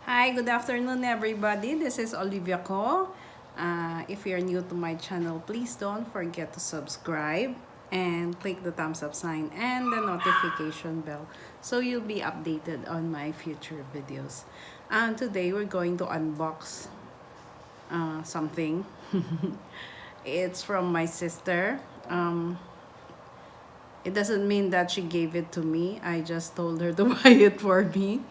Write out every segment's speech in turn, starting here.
Hi, good afternoon everybody. This is Olivia Ko. If you're new to my channel, please don't forget to subscribe and click the thumbs up sign and the notification bell so you'll be updated on my future videos. And today we're going to unbox something. It's from my sister. It doesn't mean that she gave it to me. I just told her to buy it for me.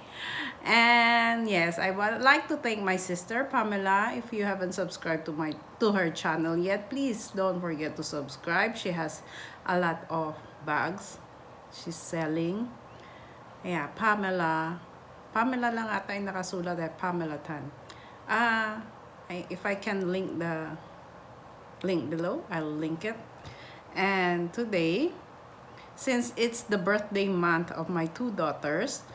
And yes, I would like to thank my sister Pamela. If you haven't subscribed to her channel yet, please don't forget to subscribe. She has a lot of bags she's selling. Yeah, Pamela. Pamela lang ata yung nakasulat eh, Pamela Tan. If I can link the link below, I'll link it. And today, since it's the birthday month of my two daughters,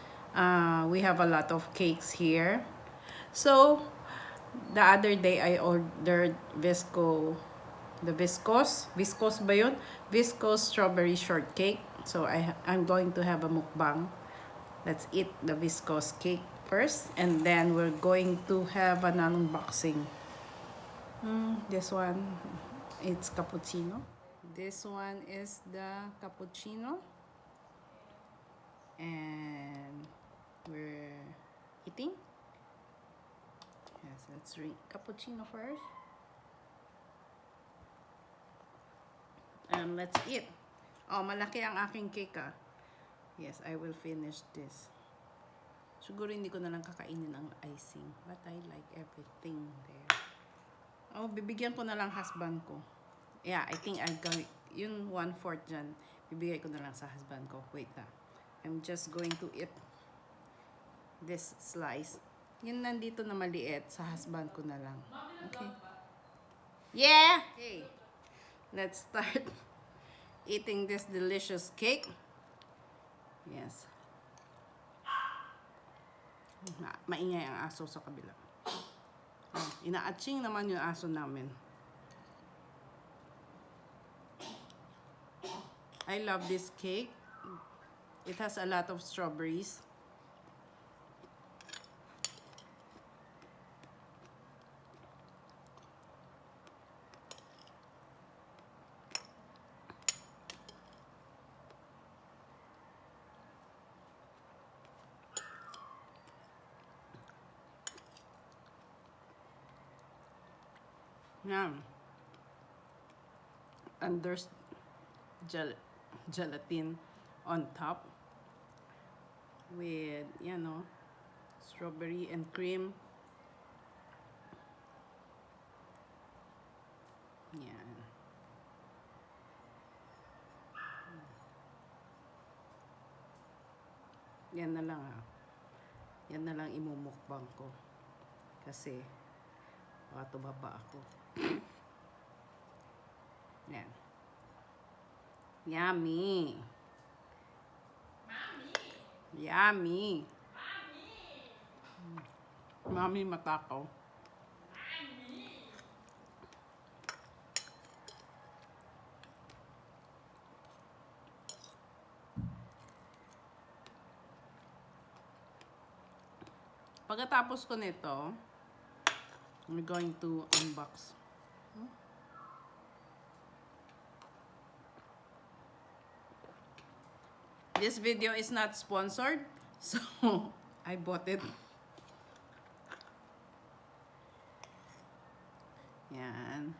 we have a lot of cakes here. So, the other day I ordered Viscos ba yun? Viscos strawberry shortcake. So, I'm going to have a mukbang. Let's eat the Viscos cake first. And then we're going to have an unboxing. This one, it's cappuccino. This one is the cappuccino. And we're eating. Yes, let's drink cappuccino first. And let's eat. Oh, malaki ang aking cake ah. Yes, I will finish this. Siguro hindi ko na lang kakainin ang icing. But I like everything there. Oh, bibigyan ko na lang husband ko. Yeah, I think I'm going, yun 1/4 dyan. Bibigay ko na lang sa husband ko. Wait ah. I'm just going to eat this slice. Yun nandito na maliit, sa husband ko na lang. Okay. Yeah! Okay. Let's start eating this delicious cake. Yes. Maingay ang aso sa kabila. Inaatching naman yung aso namin. I love this cake. It has a lot of strawberries. Yeah. And there's gelatin on top with, you know, strawberry and cream. Yan. Yan na lang ah. Yan na lang imumukbang ko. Kasi baka tumaba ako. Yan. Yummy. Mommy. Yummy. Mommy. Mommy matakaw. Mommy. Pagkatapos ko nito, I'm going to unbox. This video is not sponsored, so I bought it. Yan.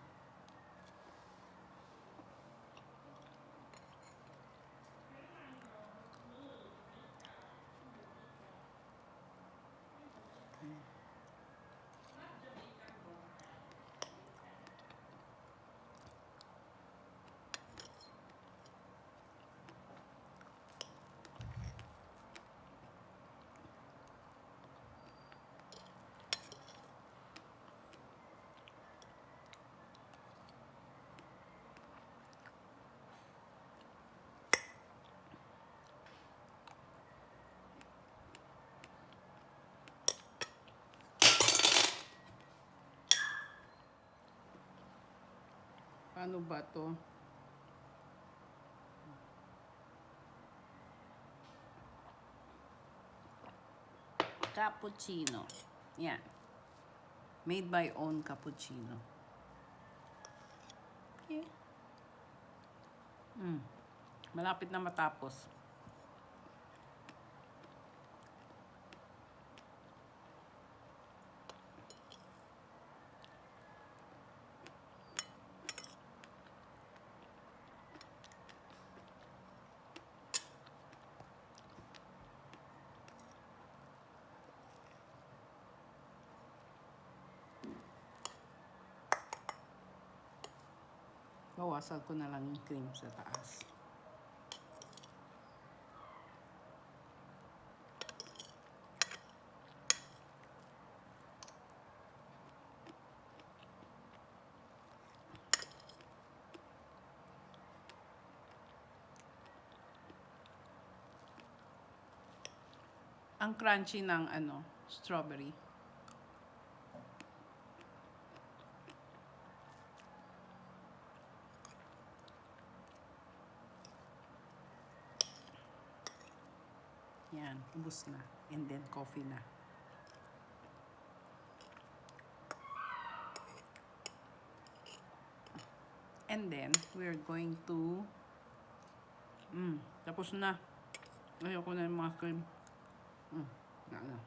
Paano ba to? Cappuccino. Yan. Made by own cappuccino. Okay. Malapit na matapos. Bawasan ko na lang yung cream sa taas. Ang crunchy ng strawberry. Yan, ubos na. And then coffee na. And then, we're going to tapos na. Ayoko na yung mga cream. Na.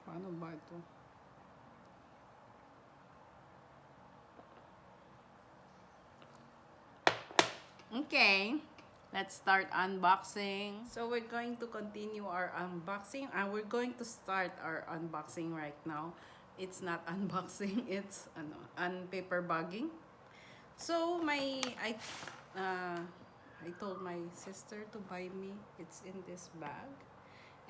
Paano ba ito? Okay, let's start unboxing. So we're going to continue our unboxing. We're going to start our unboxing right now. It's not unboxing, it's unpaper bagging. So I told my sister to buy me. It's in this bag.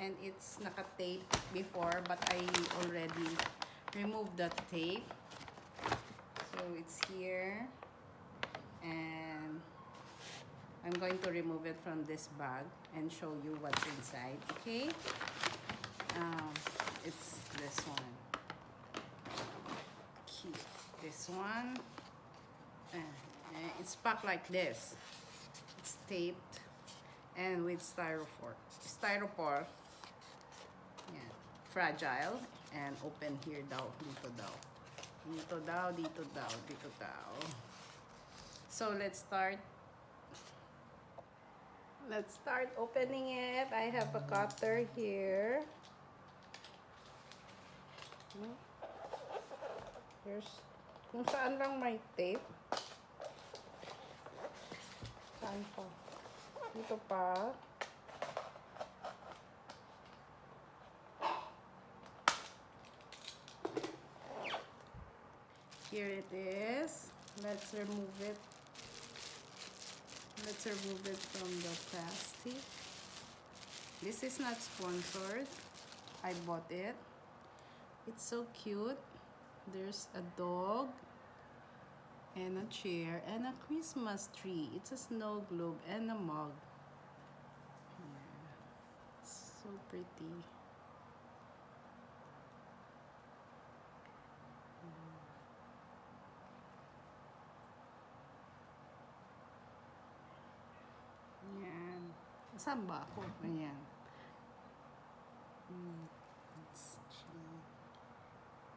And it's naka-tape before, but I already removed the tape. So it's here. And I'm going to remove it from this bag and show you what's inside, okay? It's this one. Cute. This one. It's packed like this. It's taped and with styrofoam. Yeah, fragile and open here daw, dito daw. Dito daw, dito daw, dito daw. So let's start. Let's start opening it. I have a cutter here. Here's kung saan lang may tape. Saan pa? Dito pa. Here it is. Let's remove it. Let's remove it from the plastic. This is not sponsored. I bought it. It's so cute. There's a dog and a chair and a Christmas tree. It's a snow globe and a mug. Yeah. It's so pretty. Ayan. Saan ba ako? Ayan. Let's chill.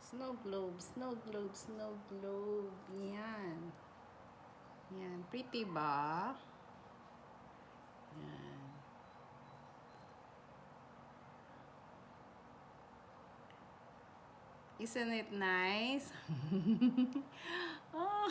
Snow globe, snow globe, snow globe. Ayan. Ayan. Pretty ba? Ayan. Isn't it nice? Oh.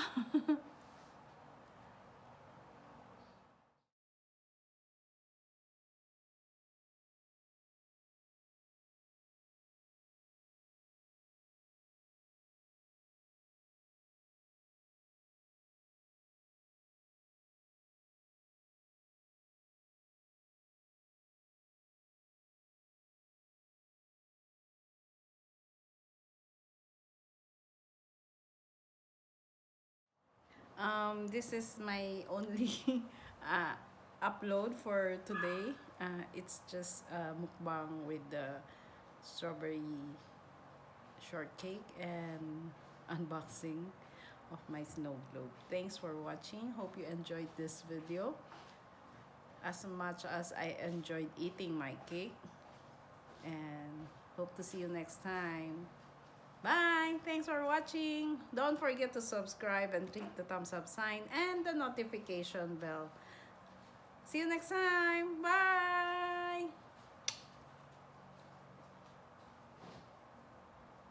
This is my only upload for today. It's just mukbang with the strawberry shortcake and unboxing of my snow globe. Thanks for watching. Hope you enjoyed this video as much as I enjoyed eating my cake. And hope to see you next time. Bye! Thanks for watching. Don't forget to subscribe and click the thumbs up sign and the notification bell. See you next time. Bye!